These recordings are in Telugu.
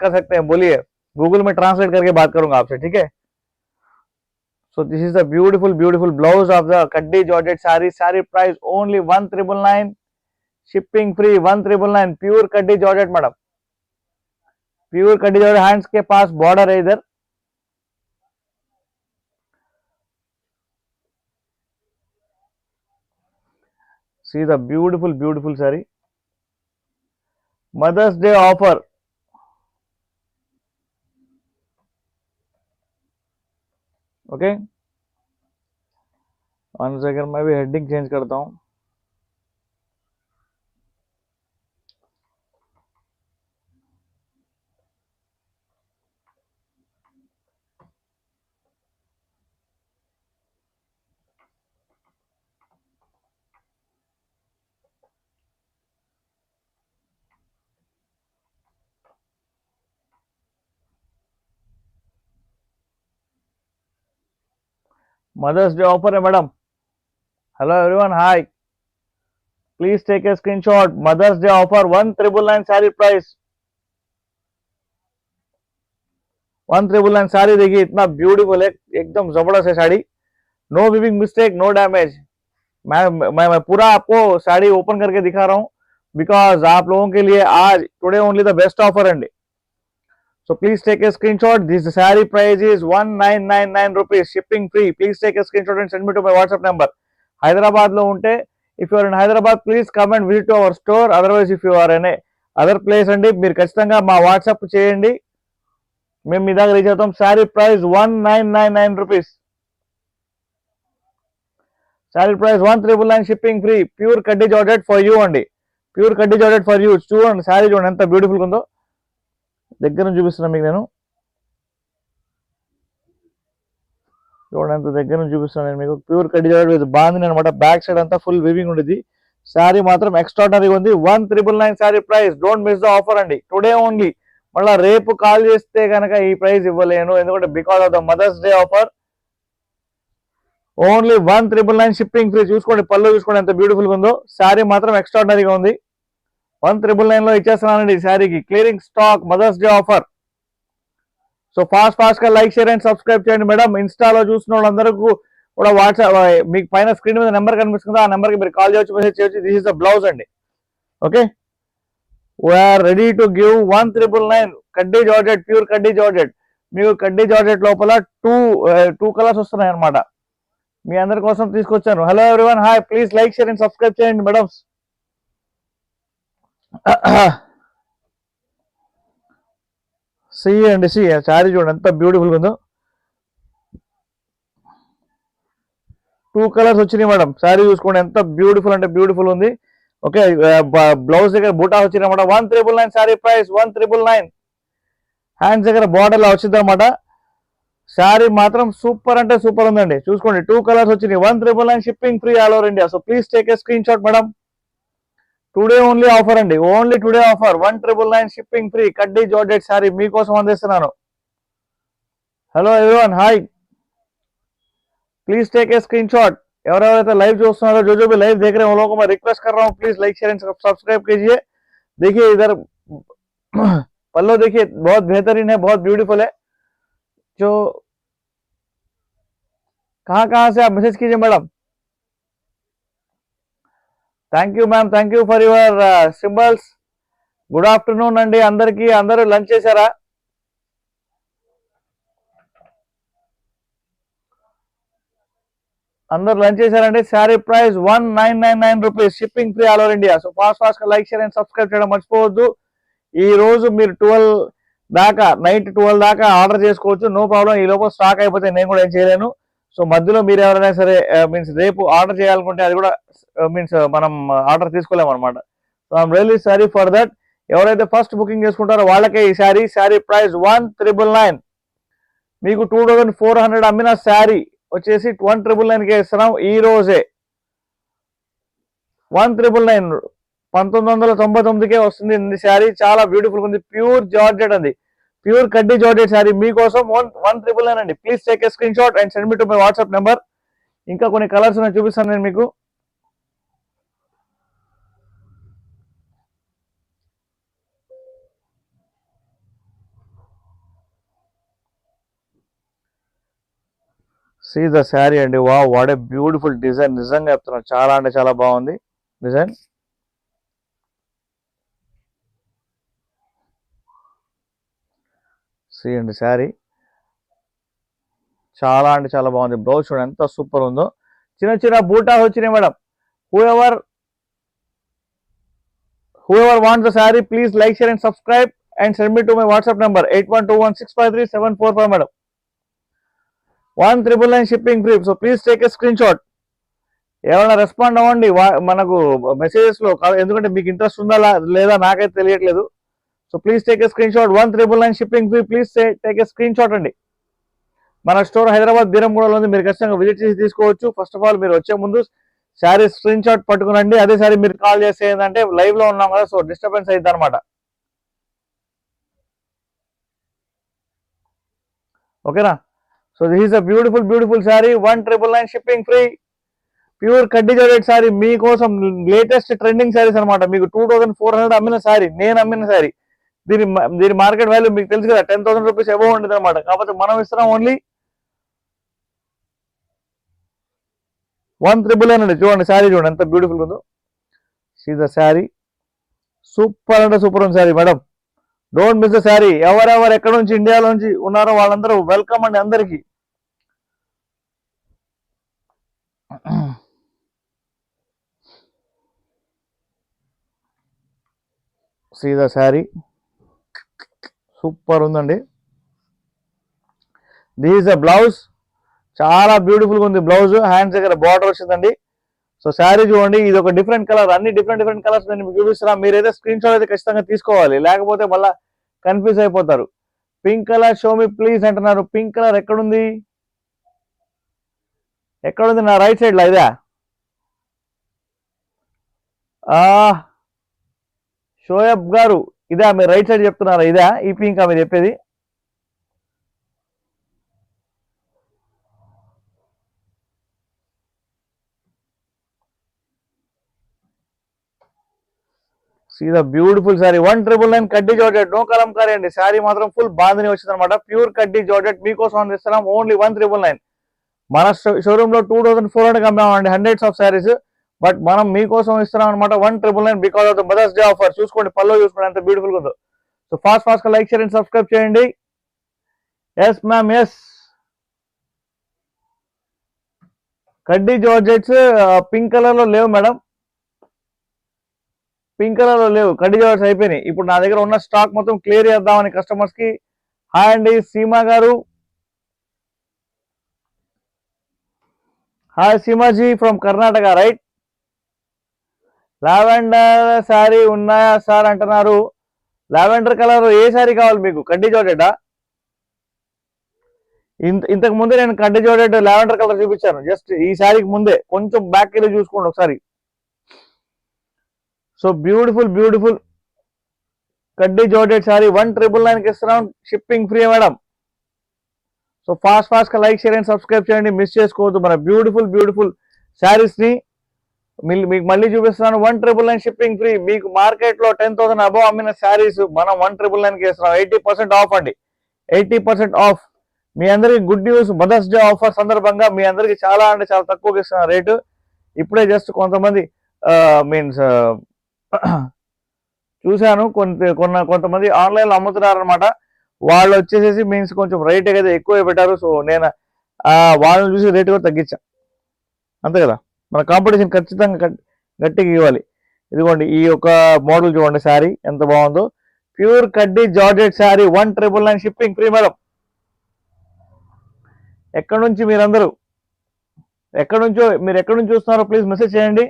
कर सकते हैं, बोलिए, गूगल में ट्रांसलेट करके बात करूंगा आपसे, ठीक है। So this is the beautiful, beautiful blouse of the Kaddi Georgette saree. Saree price only 1999, shipping free 1999. Pure Kaddi Georgette madam, pure Kaddi Georgette. Hands के पास बॉर्डर है इधर. See the beautiful, beautiful saree. Mother's Day offer. Okay, one second, मैं भी हेडिंग चेंज करता हूँ. मदर्स डे ऑफर है madam. Hello everyone, hi, please take a screenshot. Mother's Day offer 1999 sari price 1999 sari. देखिए इतना ब्यूटीफुल है, एकदम जबरदस्त है sari. No weaving mistake, no damage. मैं पूरा आपको साड़ी ओपन करके दिखा रहा हूँ बिकॉज आप लोगों के लिए आज today only the best offer अंडी. So please take a screenshot. This saree price is 1999 rupees, shipping free. Please take a screenshot and send me to my WhatsApp number. Hyderabad lo unte, if you are in Hyderabad, please come and visit to our store. Otherwise, if you are in a other place andi, meer kachithanga ma WhatsApp cheyandi. మేము మీ దగ్గర రీచ్ అవుతాం. Sari price 1999 rupees. Sari price 1999, shipping free. Pure కడ్డీ జార్జెట్ ఫర్ యూ అండి, ప్యూర్ కడ్డీ జార్జెట్ ఫర్ యూ. చూడండి శారీ, చూడండి ఎంత బ్యూటిఫుల్ ఉందో. దగ్గర నుంచి చూపిస్తున్నా మీకు నేను, చూడండి ఎంత దగ్గర నుంచి చూపిస్తున్నాను నేను మీకు. ప్యూర్ కడ్డీ జార్జెట్ విత్ బాందిని అనమాట. బ్యాక్ సైడ్ అంతా ఫుల్ వివింగ్ ఉండేది. శారీ మాత్రం ఎక్స్ట్రాడనరీగా ఉంది. 1999 sari price. Don't miss the offer అండి, టుడే ఓన్లీ. మళ్ళీ రేపు కాల్ చేస్తే కనుక ఈ ప్రైస్ ఇవ్వలేను, ఎందుకంటే because of the Mother's Day offer. Only 1999, shipping free. చూసుకోండి పళ్ళు, చూసుకోండి ఎంత బ్యూటిఫుల్గా ఉందో. శారీ మాత్రం ఎక్స్ట్రాడనరీగా ఉంది. 1999 లో ఇచ్చేస్తున్నానండి ఈ శారీకి. Clearing stock, Mother's Day offer. So fast గా లైక్, షేర్ అండ్ సబ్స్క్రైబ్ చేయండి మేడం. ఇన్స్టాలో చూసిన వాళ్ళందరికీ కూడా వాట్సాప్, మీకు పైన స్క్రీన్ మీద నెంబర్ కనిపిస్తుంది, ఆ నెంబర్కి మీరు కాల్ చేయొచ్చు, మెసేజ్ చేయొచ్చు. దిస్ ఇస్ ద బ్లౌజ్ అండి. Okay, we are ready to give 1999 కడ్డీ జార్జెట్, ప్యూర్ కడ్డీ జార్జెట్. మీకు కడ్డీ జార్జెట్ లోపల టూ కలర్స్ వస్తున్నాయి అనమాట. మీ అందరి కోసం తీసుకొచ్చాను. Hello everyone, hi, please like, share and subscribe చేయండి మేడం. సి అండి, సి శారీ చూడండి ఎంత బ్యూటిఫుల్ ఉందో. 2 కలర్స్ వచ్చినాయి మేడం. శారీ చూసుకోండి ఎంత బ్యూటిఫుల్ అంటే బ్యూటిఫుల్ ఉంది. ఓకే, బ్లౌజ్ దగ్గర బూటా వచ్చింది అనమాట. 1999 శారీ ప్రైస్ 1999. హ్యాండ్స్ దగ్గర బార్డర్ లా వచ్చింది అనమాట. శారీ మాత్రం సూపర్ అంటే సూపర్ ఉందండి. చూసుకోండి 2 కలర్స్ వచ్చినాయి. 1999, shipping free all over India. So please take a screen shot madam. Today only offer అండి, only today offer. 1999, shipping free. కడ్డీ జార్జెట్ శారీ మీకోసం అందిస్తున్నాను. Hello everyone, hi, please take a screenshot. ఎవరెవరైతే లైవ్ చూస్తున్నారో, जो भी लाइव देख रहे हैं उन लोगों को मैं रिक्वेस्ट कर रहा हूँ, please like, share and subscribe कीजिए. देखिए इधर पल्लो देखिए बहुत बेहतरीन है, बहुत ब्यूटीफुल है. जो कहाँ से आप मैसेज कीजिए madam. Thank you ma'am, thank you for your symbols. Good afternoon అండి అందరికి. అందరూ లంచ్ చేశారా? అందరు లంచ్ చేశారండి. Sari price 1999 rupees, shipping free all over India. So fast గా లైక్, షేర్ అండ్ సబ్స్క్రైబ్ చేయడం మర్చిపోవద్దు. ఈ రోజు మీరు 12 దాకా, నైట్ 12 దాకా ఆర్డర్ చేసుకోవచ్చు, నో ప్రాబ్లం. ఈ లోపల స్టాక్ అయిపోతే నేను కూడా ఏం చేయలేను. సో మధ్యలో మీరు ఎవరైనా సరే మీన్స్ రేపు ఆర్డర్ చేయాలనుకుంటే అది కూడా మీన్స్ మనం ఆర్డర్ తీసుకోలేము అనమాట. So I'm really sorry for that. ఎవరైతే ఫస్ట్ బుకింగ్ చేసుకుంటారో వాళ్ళకే ఈ శారీ ప్రైస్ 1999. మీకు 2400 అమ్మిన శారీ వచ్చేసి 1999కే ఇస్తున్నాం ఈ రోజే. 1999, 1999కే వస్తుంది శారీ. చాలా బ్యూటిఫుల్ ఉంది, ప్యూర్ జార్జెట్ అండి, ప్యూర్ కడ్డీ జార్జెట్ శారీ మీకోసం 1999 అండి. Please take a screen shot and send me to my WhatsApp number. ఇంకా కొన్ని కలర్స్ నేను చూపిస్తాను నేను మీకు. సీ ద శారీ అండి. వా వాట్ ఏ బ్యూటిఫుల్ డిజైన్, నిజంగా చెప్తున్నాను చాలా అంటే చాలా బాగుంది డిజైన్. సీ అండి శారీ చాలా అంటే చాలా బాగుంది. బ్లౌజ్ చూడండి ఎంత సూపర్ ఉందో. చిన్న చిన్న బూటాస్ వచ్చినాయి madam. whoever whoever wants the saree, please like, share and subscribe and send me to my WhatsApp number 8121653745 madam. 1999 shipping free. So please take a screenshot. ఏమైనా రెస్పాండ్ అవ్వండి మనకు మెసేజెస్ లో, ఎందుకంటే మీకు ఇంట్రెస్ట్ ఉందా లేదా నాకైతే తెలియట్లేదు. So please take a screen shot. 1999 shipping free. Please take a screen shot అండి. మన స్టోర్ హైదరాబాద్ బీరంగూడలో ఉంది, మీరు ఖచ్చితంగా విజిట్ చేసి తీసుకోవచ్చు. ఫస్ట్ ఆఫ్ ఆల్ మీరు వచ్చే ముందు శారీ స్క్రీన్ షాట్ పట్టుకునండి. అదే సారి మీరు కాల్ చేస్తే ఏంటంటే లైవ్ లో ఉన్నాం కదా, సో డిస్టర్బెన్స్ అయింది అనమాట. ఓకేనా? So this is a beautiful beautiful sari. 1999 shipping free. Pure కడ్డీ జార్జెట్ శారీ మీకోసం, లేటెస్ట్ ట్రెండింగ్ శారీస్ అనమాట. మీకు 2400 అమ్మిన శారీ, నేను అమ్మిన శారీ. దీని మార్కెట్ వాల్యూ మీకు తెలుసు కదా, 10,000 రూపీస్ అబౌవ్ ఉంటుంది అనమాట. కాకపోతే మనం ఇస్తున్నాం ఓన్లీ 1999 అండి. చూడండి శారీ చూడండి ఎంత బ్యూటిఫుల్ ఉందో. సీ ద శారీ సూపర్ అంటే సూపర్ ఉంది sari madam. Don't miss the sari. ఎవరెవరు ఎక్కడ నుంచి ఇండియాలోంచి ఉన్నారో వాళ్ళందరూ వెల్కమ్ అండి అందరికీ. సీ ద శారీ సూపర్ ఉందండి. This is a blouse. చాలా బ్యూటిఫుల్గా ఉంది బ్లౌజ్. హ్యాండ్స్ దగ్గర బార్డర్ వచ్చిందండి. సో శారీ చూడండి, ఇది ఒక డిఫరెంట్ కలర్. అన్ని డిఫరెంట్ కలర్స్ నేను మీకు చూపిస్తున్నా. మీరైతే స్క్రీన్ షాట్ అయితే ఖచ్చితంగా తీసుకోవాలి, లేకపోతే మళ్ళీ కన్ఫ్యూజ్ అయిపోతారు. Pink colour show me please అంటున్నారు. పింక్ కలర్ ఎక్కడుంది? ఎక్కడుంది? నా రైట్ సైడ్ లో ఇదా? షోయబ్ గారు ఇదా? మీరు రైట్ సైడ్ చెప్తున్నారా? ఇదా ఈ పింకా మీరు చెప్పేది? See the beautiful sari. 1999 కడ్డీ జార్జెట్, నో కలంకారీ అండి. శారీ మాత్రం ఫుల్ బాంధిని వచ్చింది అనమాట. ప్యూర్ కడ్డీ జార్జెట్ మీకోసం అందిస్తున్నాం ఓన్లీ 1999. మన షోరూమ్ లో 2400 అమ్మామండి, హండ్రెడ్స్ ఆఫ్ శారీస్. బట్ మనం మీకోసం ఇస్తున్నాం అనమాట 1999 because of the Mother's Day offer. చూసుకోండి పల్లో, చూసుకోండి ఎంత బ్యూటిఫుల్ ఉందో. సో ఫాస్ట్ గా లైక్, షేర్ అండ్ సబ్స్క్రైబ్ చేయండి. Yes ma'am, yes. కడ్డీ జార్జెట్స్ పింక్ కలర్ లో లేవు మేడం, పింక్ కలర్ లో లేవు. కడ్డీ జార్జెట్స్ అయిపోయినాయి. ఇప్పుడు నా దగ్గర ఉన్న స్టాక్ మొత్తం క్లియర్ చేద్దామని కస్టమర్స్ కి. హాయ్ అండి సీమా గారు. Hi Seemaji from Karnataka, right? Lavender saree ఉన్నాయా సార్ అంటున్నారు. లావెండర్ కలర్ ఏ శారీ కావాలి మీకు? కడ్డీ జార్జెటా? ఇంతకు ముందే నేను కడ్డీ జార్జెట్ లావెండర్ కలర్ చూపించాను. జస్ట్ ఈ శారీకి ముందే కొంచెం బ్యాక్ వెళ్ళి చూసుకోండి ఒకసారి. సో బ్యూటిఫుల్ కడ్డీ జార్జెట్ శారీ 1999 ఇస్తున్నాం, shipping free madam. So fast గా లైక్, షేర్ అండ్ సబ్స్క్రైబ్ చేయండి, మిస్ చేసుకోవద్దు మన బ్యూటిఫుల్ శారీస్ ని. మీకు మళ్ళీ చూపిస్తున్నాను 1999 షిప్పింగ్ ఫ్రీ. మీకు మార్కెట్ లో 10,000 అబౌవ్ అమ్మిన శారీస్ మనం 1999 ఇస్తున్నాం. 80% ఆఫ్ అండి, 80% ఆఫ్. మీ అందరికి good news, Mother's Day offer సందర్భంగా మీ అందరికి చాలా అంటే చాలా తక్కువకి ఇస్తున్న రేటు. ఇప్పుడే జస్ట్ కొంతమంది మీన్స్ చూశాను, కొంతమంది ఆన్లైన్ లో అమ్ముతున్నారు అనమాట. వాళ్ళు వచ్చేసేసి మీన్స్ కొంచెం రేట్ అయితే ఎక్కువ పెట్టారు. సో నేను వాళ్ళని చూసి రేట్ కూడా తగ్గించా, అంతే కదా. మన కాంపిటీషన్ ఖచ్చితంగా గట్టిగా ఇవ్వాలి. ఇదిగోండి ఈ యొక్క మోడల్ చూడండి, శారీ ఎంత బాగుందో. ప్యూర్ కడ్డీ georgette sari 1999 shipping free madam. ఎక్కడి నుంచి మీరందరూ మీరు ఎక్కడి నుంచి చూస్తున్నారో ప్లీజ్ మెసేజ్ చేయండి.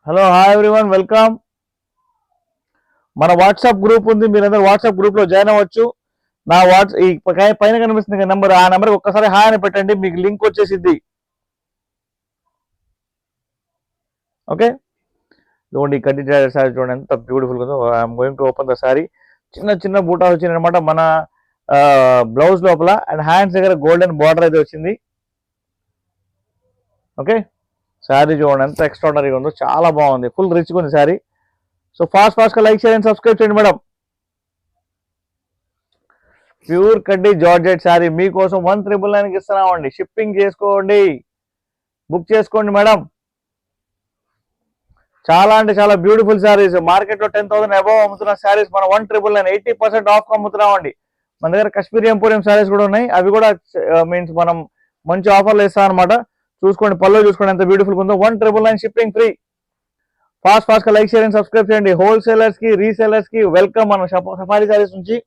Hello, hi everyone, welcome. మన వాట్సాప్ గ్రూప్ ఉంది, మీరందరూ వాట్సాప్ గ్రూప్ లో జాయిన్ అవ్వచ్చు. నా ఈ పైన కనిపిస్తుంది నెంబర్, ఆ నెంబర్ ఒక్కసారి హాయ్ అని పెట్టండి, మీకు లింక్ వచ్చేసిద్ది. ఓకే, చూడండి కడ్డీ జార్జెట్ శారీ చూడండి ఎంత బ్యూటిఫుల్ ఉందో. I'm going to open the sari. చిన్న బూటా వచ్చింది అనమాట మన బ్లౌజ్ లోపల, అండ్ హ్యాండ్స్ దగ్గర గోల్డెన్ బార్డర్ అయితే వచ్చింది. ఓకే, శారీ చూడండి ఎంత ఎక్స్ట్రాడనరీగా ఉందో, చాలా బాగుంది, ఫుల్ రిచ్గా ఉంది శారీ. సో ఫాస్ట్ గా లైక్, షేర్ అండ్ సబ్స్క్రైబ్ చేయండి మేడం. ప్యూర్ కడ్డీ జార్జెట్ శారీ మీకోసం 1999 ఇస్తున్నామండి. షిప్పింగ్ చేసుకోండి, బుక్ చేసుకోండి మేడం. చాలా అంటే చాలా బ్యూటిఫుల్ శారీస్. మార్కెట్ లో 10,000 అబౌవ్ అమ్ముతున్న శారీస్ మనం 1999 80% ఆఫ్ అమ్ముతున్నామండి. మన దగ్గర కాశ్మీరీ ఎంపోరియం శారీస్ కూడా ఉన్నాయి. అవి కూడా మీన్స్ మనం మంచి ఆఫర్లు ఇస్తాం అనమాట. చూసుకోండి, పళ్ళు చూసుకోండి ఎంత బ్యూటిఫుల్ ఉందో. 1999 షిప్పింగ్ ఫ్రీ. ఫాస్ట్ గా లైక్ షేర్ అండ్ సబ్స్క్రైబ్ చేయండి. హోల్సేలర్స్ కి, రీసేలర్స్ కి వెల్కమ్ మన సఫారీ శారీస్ నుంచి.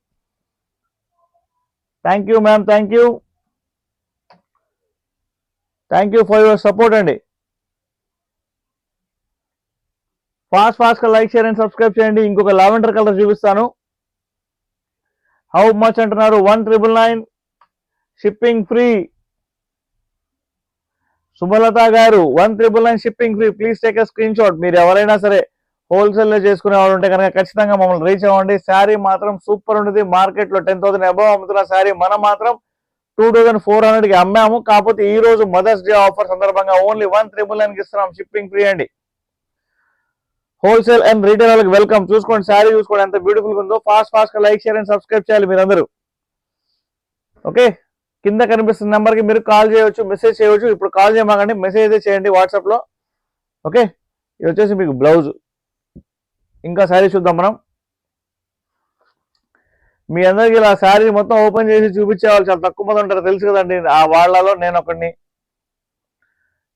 Thank you ma'am, thank you for your support అండి. ఫాస్ట్ గా లైక్ షేర్ అండ్ సబ్స్క్రైబ్ చేయండి. ఇంకొక లావెండర్ కలర్ చూపిస్తాను. హౌ మచ్ అంటున్నారు? 1999 షిప్పింగ్ ఫ్రీ. సుమలత గారు 1999 shipping free. Please take a screen shot. మీరు ఎవరైనా సరే హోల్సేల్ లో చేసుకునే వాళ్ళు ఉంటే కనుక ఖచ్చితంగా మమ్మల్ని రీచ్ అవ్వండి. శారీ మాత్రం సూపర్ ఉంటుంది. మార్కెట్ లో 10,000 అబౌవ్ అమ్ముతున్న శారీ మనం మాత్రం 2,400 కి అమ్మాము. కాకపోతే ఈ రోజు మదర్స్ డే ఆఫర్ సందర్భంగా ఓన్లీ 1999 కి ఇస్తున్నాం. షిప్పింగ్ ఫ్రీ అండి. హోల్సేల్ అండ్ రీటైల్ వాళ్ళకి వెల్కమ్. చూసుకోండి, శారీ చూసుకోండి ఎంత బ్యూటిఫుల్ ఉందో. ఫాస్ట్ గా లైక్ షేర్ అండ్ సబ్స్క్రైబ్ చేయాలి మీరందరూ. ఓకే, కింద కనిపిస్తున్న నెంబర్ కి మీరు కాల్ చేయవచ్చు, మెసేజ్ చేయవచ్చు. ఇప్పుడు కాల్ చేయమాకండి, మెసేజ్ అయితే చేయండి వాట్సాప్ లో. ఓకే, ఇది వచ్చేసి మీకు బ్లౌజ్. ఇంకా శారీ చూద్దాం మనం. మీ అందరికి ఇలా శారీ మొత్తం ఓపెన్ చేసి చూపించే వాళ్ళు చాలా తక్కువ మంది ఉంటారు, తెలుసు కదండి. ఆ వాళ్ళలో నేను ఒకడిని.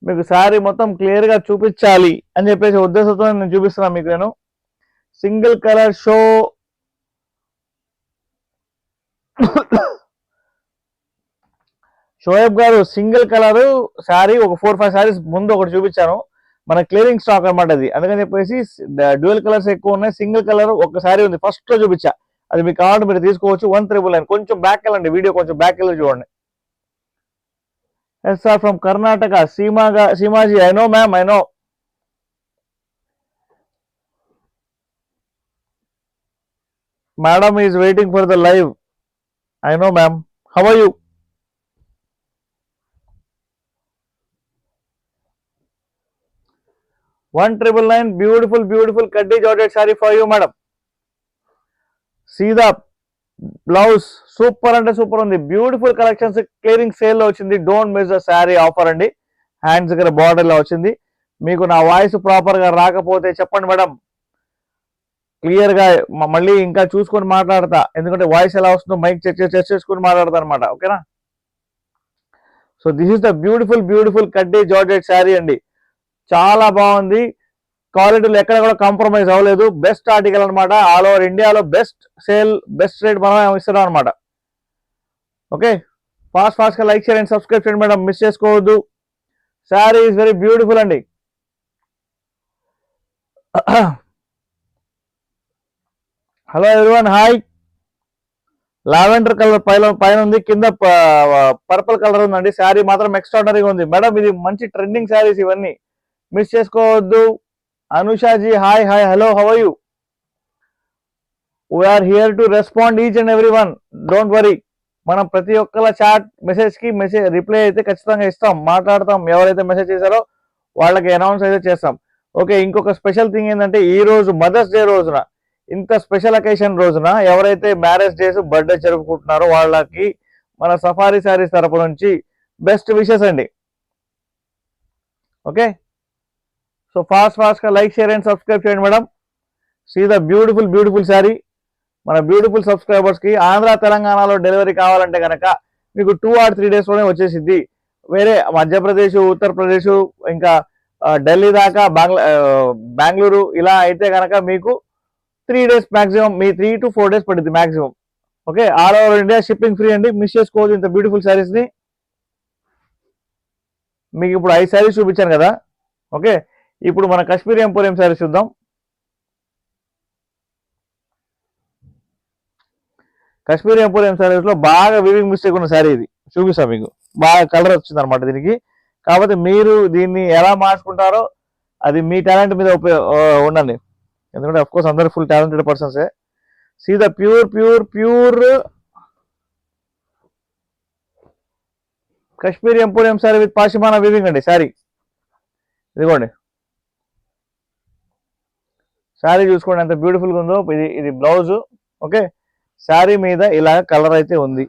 మీకు శారీ మొత్తం క్లియర్ గా చూపించాలి అని చెప్పేసి ఉద్దేశంతో నేను చూపిస్తున్నాను మీకు. నేను సింగిల్ కలర్ షో షోయబ్ గారు సింగిల్ కలర్ శారీ ఒక 4-5 శారీస్ ముందు ఒకటి చూపించాను. మన క్లియరింగ్ స్టాక్ అనమాట అది. అందుకని చెప్పేసి డ్యూయల్ కలర్స్ ఎక్కువ ఉన్నాయి. సింగిల్ కలర్ ఒక శారీ ఉంది, ఫస్ట్ లో చూపించా. అది మీకు కావాలంటే మీరు తీసుకోవచ్చు. 1999. కొంచెం బ్యాక్ వెళ్ళండి, వీడియో కొంచెం బ్యాక్ వెళ్ళి చూడండి. Yes sir, from Karnataka. Seemaji, I know ma'am, I know. Madam is waiting for the live. I know ma'am. How are you? $1999 beautiful కడ్డీ georgette saree for you madam. సీదా బ్లౌజ్ సూపర్ అంటే సూపర్ ఉంది. బ్యూటిఫుల్ కలెక్షన్స్ క్లియరింగ్ సేల్ లో వచ్చింది. Don't miss the saree offer అండి. హ్యాండ్స్ దగ్గర బార్డర్ లో వచ్చింది. మీకు నా వాయిస్ ప్రాపర్ గా రాకపోతే చెప్పండి మేడం, క్లియర్ గా మళ్ళీ ఇంకా చూసుకొని మాట్లాడతా. ఎందుకంటే వాయిస్ ఎలా వస్తుందో మైక్ చెక్ చేసుకుని మాట్లాడతా అనమాట. ఓకేనా? So this is the beautiful కడ్డీ జార్జెట్ శారీ అండి. చాలా బాగుంది. క్వాలిటీలో ఎక్కడ కూడా కాంప్రమైజ్ అవ్వలేదు. బెస్ట్ ఆర్టికల్ అనమాట. ఆల్ ఓవర్ ఇండియాలో బెస్ట్ సేల్, బెస్ట్ రేట్ మనం ఇస్తున్నాం అనమాట. ఓకే, ఫాస్ట్ గా లైక్ షేర్ అండ్ సబ్స్క్రైబ్ చేయండి మేడం, మిస్ చేసుకోవద్దు. శారీ ఈజ్ వెరీ బ్యూటిఫుల్ అండి. Hello everyone, hi. Lavender colour పైన ఉంది, కింద పర్పుల్ కలర్ ఉందండి. శారీ మాత్రం ఎక్స్ట్రాడనరీగా ఉంది మేడం. ఇది మంచి ట్రెండింగ్ శారీస్, ఇవన్నీ మిస్ చేసుకోవద్దు. Anushaji, hi hello, how are you? We are here to respond each and every one. Don't worry. మనం ప్రతి ఒక్కళ్ళ చాట్ మెసేజ్ కి రిప్లై అయితే ఖచ్చితంగా ఇస్తాం, మాట్లాడతాం. ఎవరైతే మెసేజ్ చేశారో వాళ్ళకి అనౌన్స్ అయితే చేస్తాం. ఓకే, ఇంకొక స్పెషల్ థింగ్ ఏంటంటే ఈ రోజు మదర్స్ డే రోజున, ఇంత స్పెషల్ అకేషన్ రోజున ఎవరైతే మ్యారేజ్ డేస్, బర్త్డే జరుపుకుంటున్నారో వాళ్ళకి మన సఫారీ శారీస్ తరపు నుంచి బెస్ట్ విషెస్ అండి. ఓకే, సో ఫాస్ట్ గా లైక్ షేర్ అండ్ సబ్స్క్రైబ్ చేయండి madam. See the beautiful sari. మన బ్యూటిఫుల్ సబ్స్క్రైబర్స్ కి ఆంధ్ర తెలంగాణలో డెలివరీ కావాలంటే కనుక మీకు 2 or 3 days లోనే వచ్చేసిద్ది. వేరే మధ్యప్రదేశ్, ఉత్తరప్రదేశ్, ఇంకా ఢిల్లీ దాకా, బెంగళూరు ఇలా అయితే కనుక మీకు 3 days maximum, me 3 to 4 days పడుతుంది maximum. Okay, all over India shipping free అండి. మిస్ చేసుకోవచ్చు ఇంత బ్యూటిఫుల్ శారీస్ ని. మీకు ఇప్పుడు 5 శారీస్ చూపించాను కదా. ఓకే, ఇప్పుడు మన కాశ్మీరీ ఎంపోరియం శారీస్ చూద్దాం. కాశ్మీరీ ఎంపోరియం శారీస్ లో బాగా వీవింగ్ మిస్టేక్ ఉన్న శారీ ఇది. చూపిస్తాం మీకు. బాగా కలర్ వచ్చింది అనమాట దీనికి. కాకపోతే మీరు దీన్ని ఎలా మార్చుకుంటారో అది మీ టాలెంట్ మీద ఉండండి. ఎందుకంటే అఫ్ కోర్స్ అందరు ఫుల్ టాలెంటెడ్ పర్సన్సే. See the pure Kashmiri emporium saree with pashmina weaving అండి శారీ. ఇదిగోండి శారీ చూసుకోండి ఎంత బ్యూటిఫుల్ గా ఉందో. ఇది బ్లౌజ్. ఓకే, శారీ మీద ఇలా కలర్ అయితే ఉంది.